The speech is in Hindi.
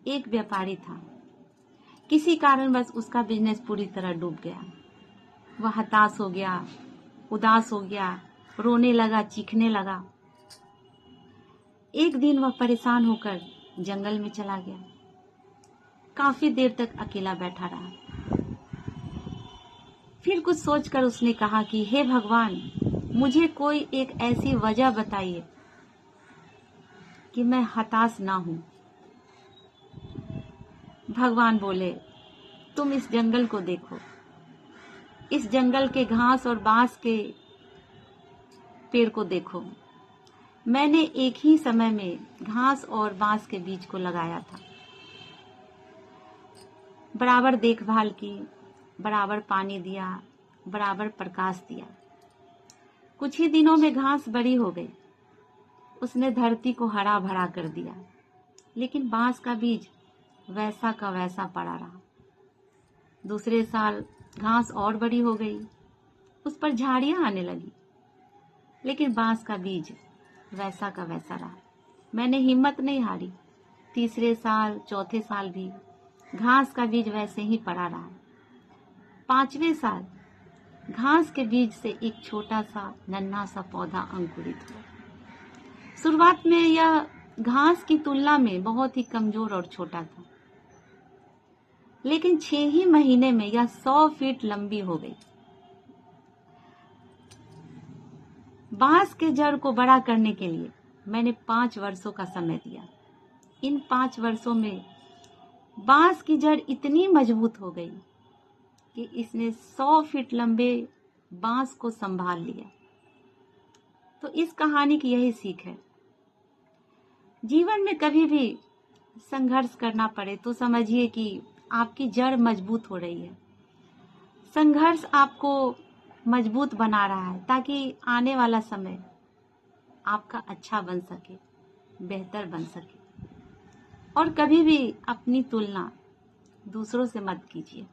एक व्यापारी था। किसी कारणवश उसका बिजनेस पूरी तरह डूब गया। वह हताश हो गया, उदास हो गया, रोने लगा, चीखने लगा। एक दिन वह परेशान होकर जंगल में चला गया। काफी देर तक अकेला बैठा रहा। फिर कुछ सोचकर उसने कहा कि हे भगवान, मुझे कोई एक ऐसी वजह बताइए कि मैं हताश ना हूं। भगवान बोले, तुम इस जंगल को देखो। इस जंगल के घास और बांस के पेड़ को देखो। मैंने एक ही समय में घास और बांस के बीज को लगाया था। बराबर देखभाल की, बराबर पानी दिया, बराबर प्रकाश दिया। कुछ ही दिनों में घास बड़ी हो गई। उसने धरती को हरा भरा कर दिया। लेकिन बांस का बीज वैसा का वैसा पड़ा रहा। दूसरे साल घास और बड़ी हो गई। उस पर झाड़ियां आने लगी। लेकिन बांस का बीज वैसा का वैसा रहा। मैंने हिम्मत नहीं हारी। तीसरे साल, चौथे साल भी घास का बीज वैसे ही पड़ा रहा। पांचवें साल घास के बीज से एक छोटा सा नन्हा सा पौधा अंकुरित हुआ। शुरुआत में यह घास की तुलना में बहुत ही कमजोर और छोटा था। लेकिन 6 ही महीने में यह 100 फीट लंबी हो गई। बांस के जड़ को बड़ा करने के लिए मैंने 5 वर्षों का समय दिया। इन 5 वर्षों में बांस की जड़ इतनी मजबूत हो गई कि इसने 100 फीट लंबे बांस को संभाल लिया। तो इस कहानी की यही सीख है, जीवन में कभी भी संघर्ष करना पड़े तो समझिए कि आपकी जड़ मजबूत हो रही है। संघर्ष आपको मजबूत बना रहा है ताकि आने वाला समय आपका अच्छा बन सके, बेहतर बन सके। और कभी भी अपनी तुलना दूसरों से मत कीजिए।